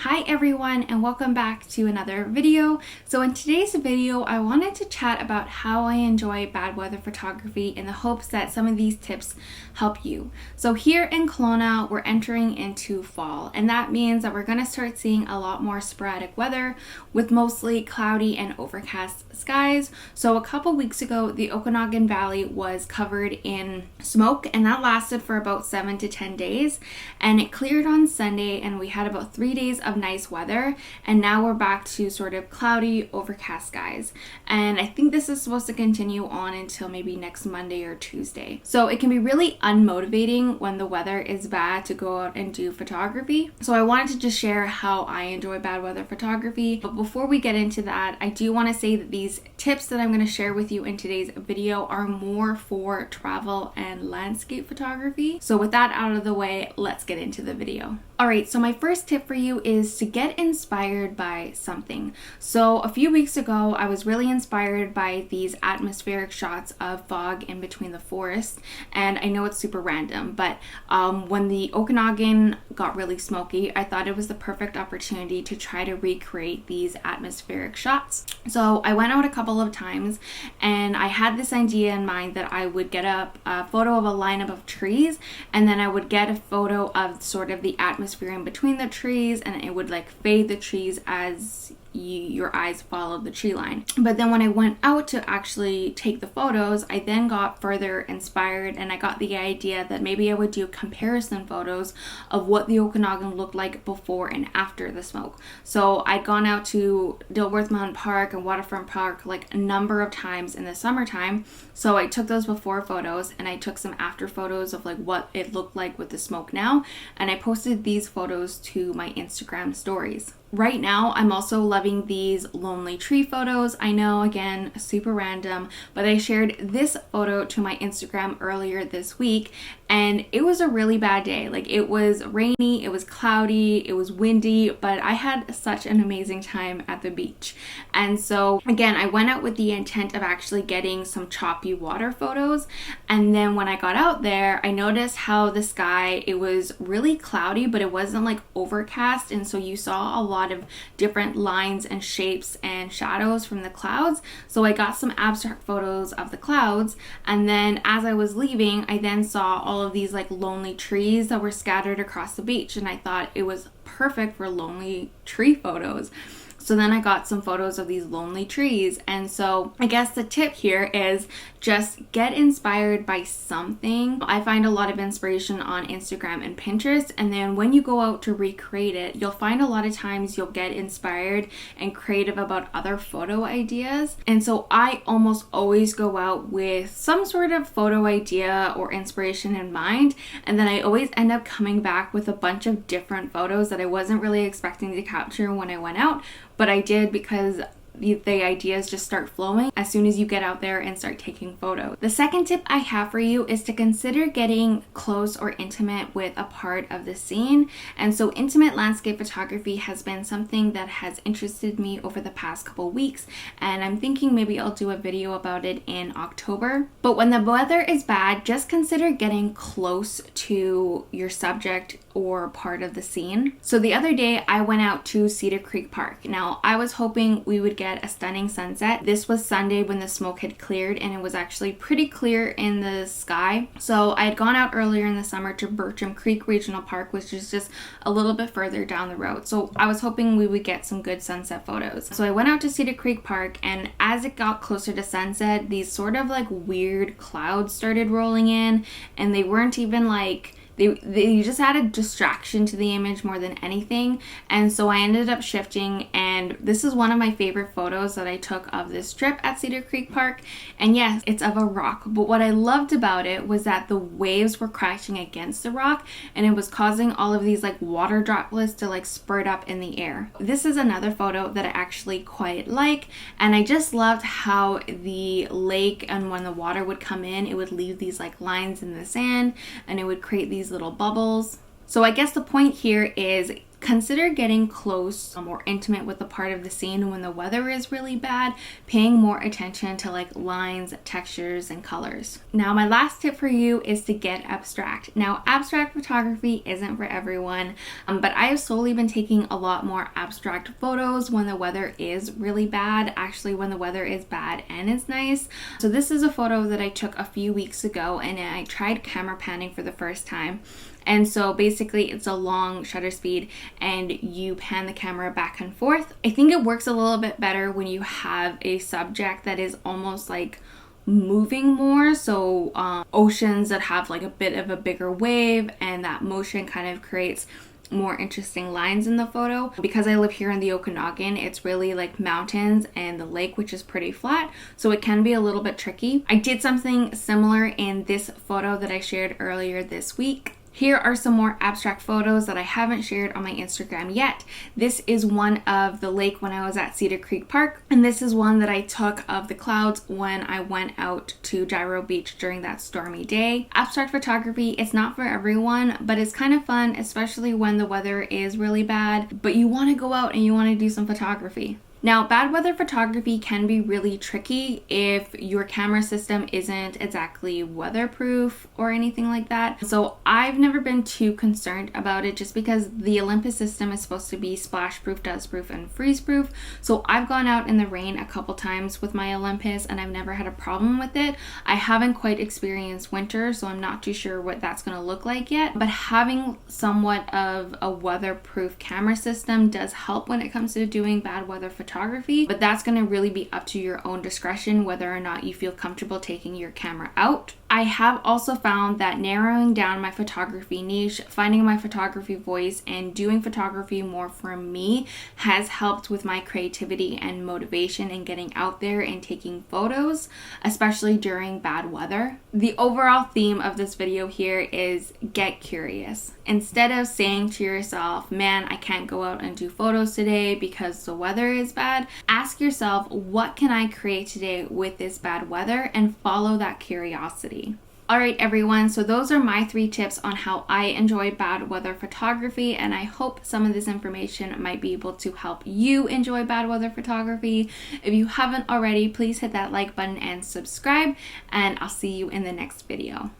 Hi everyone, and welcome back to another video. So in today's video, I wanted to chat about how I enjoy bad weather photography in the hopes that some of these tips help you. So here in Kelowna, we're entering into fall, and that means that we're going to start seeing a lot more sporadic weather with mostly cloudy and overcast skies. So a couple weeks ago, the Okanagan Valley was covered in smoke, and that lasted for about 7 to 10 days, and it cleared on Sunday, and we had about 3 days of nice weather, and now we're back to sort of cloudy, overcast skies. And I think this is supposed to continue on until maybe next Monday or Tuesday. So it can be really unmotivating when the weather is bad to go out and do photography. So I wanted to just share how I enjoy bad weather photography. But before we get into that, I do want to say that these tips that I'm going to share with you in today's video are more for travel and landscape photography. So with that out of the way, let's get into the video. Alright, so my first tip for you is to get inspired by something. So a few weeks ago, I was really inspired by these atmospheric shots of fog in between the forest. And I know it's super random, but when the Okanagan got really smoky, I thought it was the perfect opportunity to try to recreate these atmospheric shots. So I went out a couple of times, and I had this idea in mind that I would get a photo of a lineup of trees, and then I would get a photo of sort of the atmosphere in between the trees, and it would like fade the trees as your eyes followed the tree line. But then when I went out to actually take the photos, I then got further inspired, and I got the idea that maybe I would do comparison photos of what the Okanagan looked like before and after the smoke. So I'd gone out to Dilworth Mountain Park and Waterfront Park like a number of times in the summertime. So I took those before photos, and I took some after photos of like what it looked like with the smoke now, and I posted these photos to my Instagram stories. Right now, I'm also loving these lonely tree photos. I know, again, super random, but I shared this photo to my Instagram earlier this week, and it was a really bad day. Like, it was rainy, it was cloudy, it was windy, but I had such an amazing time at the beach. And so, again, I went out with the intent of actually getting some choppy water photos, and then when I got out there, I noticed how the sky, it was really cloudy, but it wasn't like overcast, and so you saw a lot of different lines and shapes and shadows from the clouds. So I got some abstract photos of the clouds, and then as I was leaving, I then saw all of these like lonely trees that were scattered across the beach, and I thought it was perfect for lonely tree photos. So then I got some photos of these lonely trees. And so I guess the tip here is just get inspired by something. I find a lot of inspiration on Instagram and Pinterest, and then when you go out to recreate it, you'll find a lot of times you'll get inspired and creative about other photo ideas. And so I almost always go out with some sort of photo idea or inspiration in mind, and then I always end up coming back with a bunch of different photos that I wasn't really expecting to capture when I went out, but I did because the ideas just start flowing as soon as you get out there and start taking photos. The second tip I have for you is to consider getting close or intimate with a part of the scene. And so intimate landscape photography has been something that has interested me over the past couple weeks, and I'm thinking maybe I'll do a video about it in October. But when the weather is bad, just consider getting close to your subject or part of the scene. So the other day I went out to Cedar Creek Park. Now I was hoping we would get a stunning sunset. This was Sunday when the smoke had cleared, and it was actually pretty clear in the sky. So I had gone out earlier in the summer to Bertram Creek Regional Park, which is just a little bit further down the road. So I was hoping we would get some good sunset photos. So I went out to Cedar Creek Park, and as it got closer to sunset, these sort of like weird clouds started rolling in, and they weren't even like They just added distraction to the image more than anything. And so I ended up shifting, and this is one of my favorite photos that I took of this trip at Cedar Creek Park. And yes, it's of a rock, but what I loved about it was that the waves were crashing against the rock, and it was causing all of these like water droplets to like spurt up in the air. This is another photo that I actually quite like, and I just loved how the lake, and when the water would come in, it would leave these like lines in the sand, and it would create these little bubbles. So I guess the point here is consider getting close or intimate with the part of the scene when the weather is really bad, paying more attention to like lines, textures, and colors. Now, my last tip for you is to get abstract. Now, abstract photography isn't for everyone, but I have slowly been taking a lot more abstract photos when the weather is really bad, actually when the weather is bad and it's nice. So this is a photo that I took a few weeks ago, and I tried camera panning for the first time. And so basically it's a long shutter speed and you pan the camera back and forth. I think it works a little bit better when you have a subject that is almost like moving more, so oceans that have like a bit of a bigger wave, and that motion kind of creates more interesting lines in the photo. Because I live here in the Okanagan, it's really like mountains and the lake, which is pretty flat, so it can be a little bit tricky. I did something similar in this photo that I shared earlier this week. Here are some more abstract photos that I haven't shared on my Instagram yet. This is one of the lake when I was at Cedar Creek Park, and this is one that I took of the clouds when I went out to Gyro Beach during that stormy day. Abstract photography, it's not for everyone, but it's kind of fun, especially when the weather is really bad, but you want to go out and you want to do some photography. Now, bad weather photography can be really tricky if your camera system isn't exactly weatherproof or anything like that. So I've never been too concerned about it, just because the Olympus system is supposed to be splash proof, dust proof, and freeze proof. So I've gone out in the rain a couple times with my Olympus and I've never had a problem with it. I haven't quite experienced winter, so I'm not too sure what that's going to look like yet. But having somewhat of a weatherproof camera system does help when it comes to doing bad weather photography. But that's going to really be up to your own discretion whether or not you feel comfortable taking your camera out. I have also found that narrowing down my photography niche, finding my photography voice, and doing photography more for me has helped with my creativity and motivation in getting out there and taking photos, especially during bad weather. The overall theme of this video here is get curious. Instead of saying to yourself, man, I can't go out and do photos today because the weather is bad, ask yourself, what can I create today with this bad weather, and follow that curiosity. Alright everyone, so those are my 3 tips on how I enjoy bad weather photography, and I hope some of this information might be able to help you enjoy bad weather photography. If you haven't already, please hit that like button and subscribe, and I'll see you in the next video.